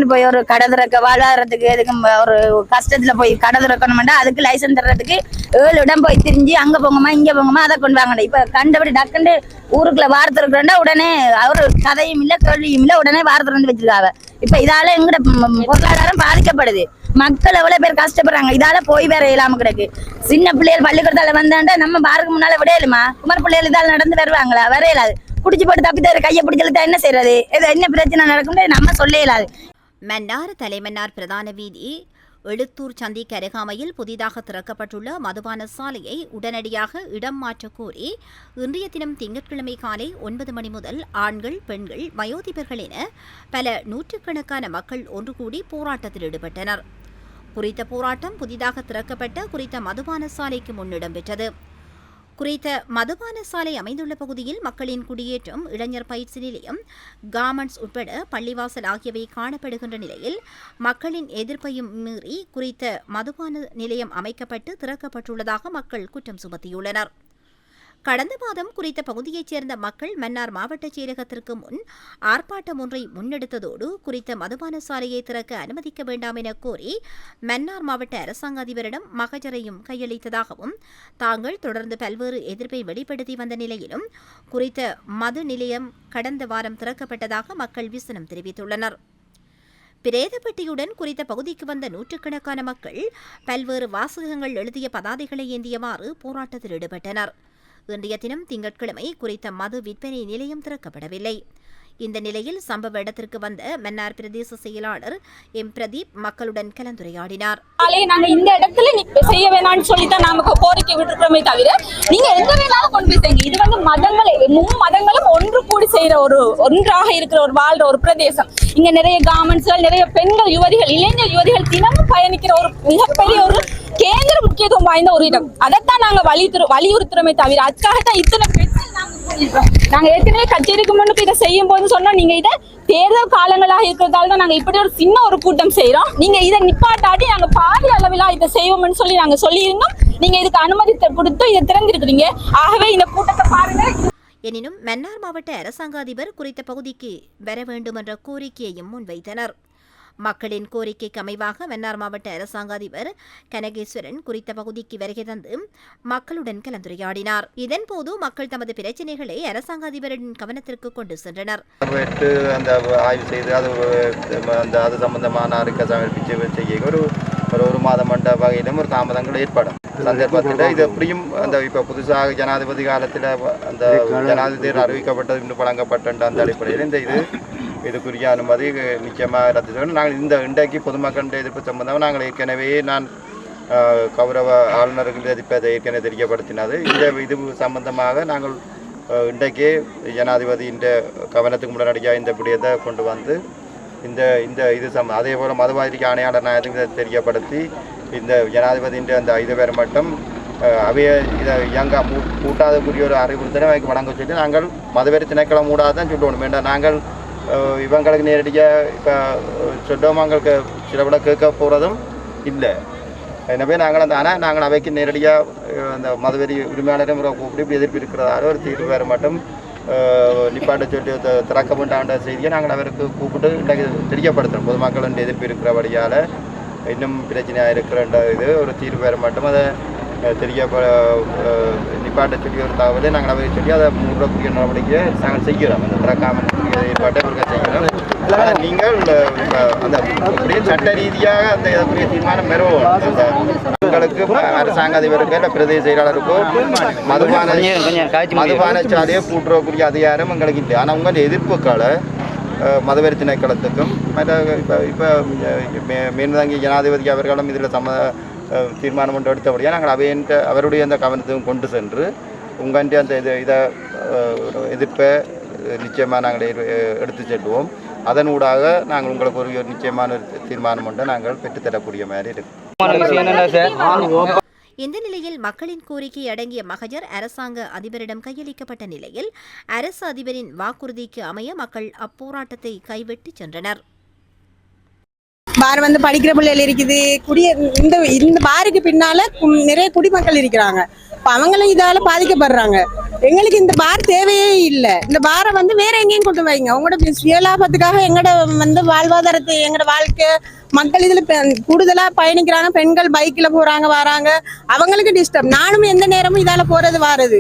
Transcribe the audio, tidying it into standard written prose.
கொண்டு போய் ஒரு கடை திறக்க வாழ்வாதாரத்துக்கு எதுக்கு ஒரு கஷ்டத்துல போய் கடை திறக்கணும்னா அதுக்கு லைசன்ஸ் தர்றதுக்கு 7 இடம் போய் திரிஞ்சு அங்க போங்கம்மா இங்க போங்கம்மா அதை கொண்டு வாங்கணும். இப்ப கண்டபடி டக்குண்டு ஊருக்குள்ள வார திறக்கிறா உடனே அவரு கதையும் இல்ல கேள்வியும் இல்ல உடனே வார திறந்து வச்சிருக்காங்க. இப்ப இதால எங்கட பொருளாதாரம் பாதிக்கப்படுது. மக்கள் எவ்வளவு பேர் கஷ்டப்படுறாங்க. இதால போய் வேற இல்லாம கிடக்கு. சின்ன பிள்ளைகள் பள்ளிக்கூடத்தால வந்தாண்டா நம்ம பாருக்கு முன்னால விடையலுமா குமார் பிள்ளைகள் இதால நடந்து வருவாங்களா? வர இயலாது. குடிச்சு போட்டு தப்பி கையை பிடிச்சா என்ன செய்யறது? என்ன பிரச்சனை நடக்கும் நம்ம சொல்ல இயலாது. மன்னார் தலைமன்னார் பிரதான வீதி எழுத்தூர் சந்திக்கு அருகாமையில் புதிதாக திறக்கப்பட்டுள்ள மதுபான சாலையை உடனடியாக இடம் மாற்றக் கோரி இன்றைய தினம் திங்கட்கிழமை காலை 9 மணி முதல் ஆண்கள் பெண்கள் வயோதிபர்கள் என பல நூற்றுக்கணக்கான மக்கள் ஒன்று கூடி போராட்டத்தில் ஈடுபட்டனர். குறித்த போராட்டம் புதிதாக திறக்கப்பட்ட குறித்த மதுபான சாலைக்கு முன் இடம்பெற்றது. குறித்த மதுபான சாலை அமைந்துள்ள பகுதியில் மக்களின் குடியேற்றம், இளைஞர் பயிற்சி நிலையம், கார்மெண்ட்ஸ் உட்பட பள்ளிவாசல் ஆகியவை காணப்படுகின்ற நிலையில் மக்களின் எதிர்ப்பையும் மீறி குறித்த மதுபான நிலையம் அமைக்கப்பட்டு திறக்கப்பட்டுள்ளதாக மக்கள் குற்றம் சுமத்தியுள்ளனர். கடந்த மாதம் குறித்த பகுதியைச் சேர்ந்த மக்கள் மன்னார் மாவட்ட செயலகத்திற்கு முன் ஆர்ப்பாட்டம் ஒன்றை முன்னெடுத்ததோடு குறித்த மதுபான சாலையை திறக்க அனுமதிக்க வேண்டாம் என கோரி மன்னார் மாவட்ட அரசாங்க அதிபரிடம் மகஜரையும் கையளித்ததாகவும் தாங்கள் தொடர்ந்து பல்வேறு எதிர்ப்பை வெளிப்படுத்தி வந்த நிலையிலும் குறித்த மது நிலையம் கடந்த வாரம் திறக்கப்பட்டதாக மக்கள் விசனம் தெரிவித்துள்ளனர். பிரேதப்பட்டியுடன் குறித்த பகுதிக்கு வந்த நூற்றுக்கணக்கான மக்கள் பல்வேறு வாசகங்கள் எழுதிய பதாதைகளை ஏந்தியவாறு போராட்டத்தில் ஈடுபட்டனர். இன்றைய தினம் திங்கட்கிழமை குறித்த மது விற்பனை நிலையம் திறக்கப்படவில்லை. இந்த நிலையில் சம்பவ இடத்திற்கு வந்த மன்னார் பிரதேச செயலாளர் எம் பிரதீப் மக்களுடன் கலந்துரையாடினார். நாங்க இந்த இடத்துல செய்ய வேணாம்னு சொல்லித்தான் நமக்கு கோரிக்கை விட்டுருக்கோமே தவிர நீங்க எந்த வேணாலும் கொண்டு போய் செய்யுங்க. இது மதங்களை மதங்களும் ஒன்று கூடி செய்யற ஒன்றாக இருக்கிற வாழ்ற ஒரு பிரதேசம். இங்க நிறைய கார்மெண்ட்ஸ்கள், நிறைய பெண்கள், யுவதிகள், இளைஞர் யுவதிகள் தினமும் பயணிக்கிற ஒரு மிகப்பெரிய ஒரு கேந்திர முக்கியத்துவம் வாய்ந்த ஒரு இடம். அதைத்தான் நாங்க வலியுறுத்துறோமே தவிர அதுக்காகத்தான் இத்தனை நாங்க ஏற்கனவே கச்சேரிக்கு முன்னுக்கு இதை செய்யும் போது சொன்னா நீங்க இதை தேர்தல் காலங்களாக இருக்கிறதால தான் நாங்க இப்படி ஒரு சின்ன ஒரு கூட்டம் செய்யறோம். நீங்க இதை நிப்பாட்டாட்டி நாங்க பாதி அளவிலா இதை செய்வோம்னு சொல்லி நாங்க சொல்லியிருந்தோம். நீங்க இதுக்கு அனுமதி கொடுத்து இதை திறந்திருக்கிறீங்க. ஆகவே இந்த கூட்டத்தை பாருங்க. எனினும் மன்னார் மாவட்ட அரசாங்க அதிபர் குறித்த பகுதிக்கு வர வேண்டும் என்ற கோரிக்கையையும் முன்வைத்தனர். மக்களின் கோரிக்கைக்கு அமைவாக மன்னார் மாவட்ட அரசாங்க அதிபர் கனகேஸ்வரன் குறித்த பகுதிக்கு வருகை தந்து மக்களுடன் கலந்துரையாடினார். இதன்போது மக்கள் தமது பிரச்சினைகளை அரசாங்க அதிபரின் கவனத்திற்கு கொண்டு சென்றனர். ஆய்வு செய்து அது சம்பந்தமான அறிக்கை சமர்ப்பிச்சு செய்ய ஒரு மாதம் மண்ட வகையிலும் ஒரு தாமதங்கள் ஏற்படும். சந்தர்ப்பத்தில் இது எப்படியும் இப்போ புதுசாக ஜனாதிபதி காலத்தில் அந்த ஜனாதிபதி அறிவிக்கப்பட்டது இன்னும் வழங்கப்பட்ட அந்த அடிப்படையில் இதுக்குரிய அனுமதி நிச்சயமாக ரத்து செய்யணும். நாங்கள் இன்றைக்கு பொதுமக்கள் எதிர்ப்பு சம்பந்தமாக நாங்கள் ஏற்கனவே கௌரவ ஆளுநர்கள் எதிர்ப்பதை ஏற்கனவே தெரியப்படுத்தினது. இது சம்பந்தமாக நாங்கள் இன்றைக்கே ஜனாதிபதி கவனத்துக்கு முன்னாடியாக இந்த விடயத்தை கொண்டு வந்து அதே போல் மதுபாதிரிக்கு ஆணையாளர் நாயகத்தை தெரியப்படுத்தி இந்த ஜனாதிபதியின் அந்த 5 பேர் மட்டும் அவைய இதை கூட்டாதக்குரிய ஒரு அறிவுறுத்தலை வழங்க சொல்லி நாங்கள் மதுவெறி திணைக்களம் மூடாதான் சொல்லணும் வேண்டாம். நாங்கள் இவங்களுக்கு நேரடியாக இப்போ சொல்லுவோம் சில விட கேட்க போகிறதும் இல்லை. எனவே நாங்கள் அவைக்கு நேரடியாக அந்த மதுவெறி உரிமையாளரும் கூப்பிட்டு எதிர்ப்பு இருக்கிறதால ஒரு தீர்வு வேறு மட்டும் நிப்பாட்ட சொல்லி திறக்க வேண்டாண்ட செய்தியை நாங்கள் அவருக்கு கூப்பிட்டு இன்றைக்கு தெரியப்படுத்துகிறோம். பொதுமக்கள் எதிர்ப்பு இருக்கிறபடியால் இன்னும் பிரச்சனையாக இருக்கிற ஒரு தீர்வு வேறு மட்டும் அதை நிப்பாட்ட சொல்லி ஒரு தகவலை நாங்கள் அவரை சொல்லி அதை மூடக்கூடிய நடவடிக்கையை நாங்கள் செய்கிறோம். அந்த திறக்காமல் ஏற்பாட்டை அவர்கள் செய்கிறோம். நீங்கள் அந்த சட்ட ரீதியாக அந்த இதற்குரிய தீர்மானம் பெறுவோம். உங்களுக்கு அரசாங்க அதிபருக்கு இல்லை பிரதேச செயலாளருக்கோ மதுபான சாலையை பூட்டுறக்கூடிய அதிகாரம் எங்களுக்கு இல்லை. ஆனால் உங்கள் எதிர்ப்புகளை மதுவெறி திணைக்களத்துக்கும் மற்ற இப்போ மேல்தங்கி ஜனாதிபதி அவர்களும் இதில் தீர்மானம் ஒன்று எடுத்தபடியாக நாங்கள் அவருடைய அந்த கவனத்தையும் கொண்டு சென்று உங்கள்கிட்ட அந்த இதை எதிர்ப்பை நிச்சயமாக நாங்கள் எடுத்து செல்வோம். அதனூடாக நாங்கள் உங்களுக்கு ஒரு நிச்சயமான தீர்மானம் ஒன்றை நாங்கள் பெற்றுத்தரக்கூடிய மாதிரி இருக்கும். இந்த நிலையில் மக்களின் கோரிக்கை அடங்கிய மகஜர் அரசாங்க அதிபரிடம் கையளிக்கப்பட்ட நிலையில் அரசு அதிபரின் வாக்குறுதிக்கு அமைய மக்கள் அப்போராட்டத்தை கைவிட்டு சென்றனர். பார் வந்து படிக்கிற பிள்ளைகள் இருக்குது, இந்த இந்த பாருக்கு பின்னால நிறைய குடிமக்கள் இருக்கிறாங்க. இப்ப அவங்களும் இதால பாதிக்கப்படுறாங்க. எங்களுக்கு இந்த பார் தேவையே இல்லை. இந்த பாரை வந்து வேற எங்கேயும் கொண்டு வைங்க. உங்களோட சுயலாபத்துக்காக எங்களோட வந்து வாழ்வாதாரத்தை, எங்களோட வாழ்க்கை மக்கள் இதுல கூடுதலா பயணிக்கிறாங்க. பெண்கள் பைக்ல போறாங்க வராங்க, அவங்களுக்கு டிஸ்டர்ப். நானும் எந்த நேரமும் இதால போறது வாரது.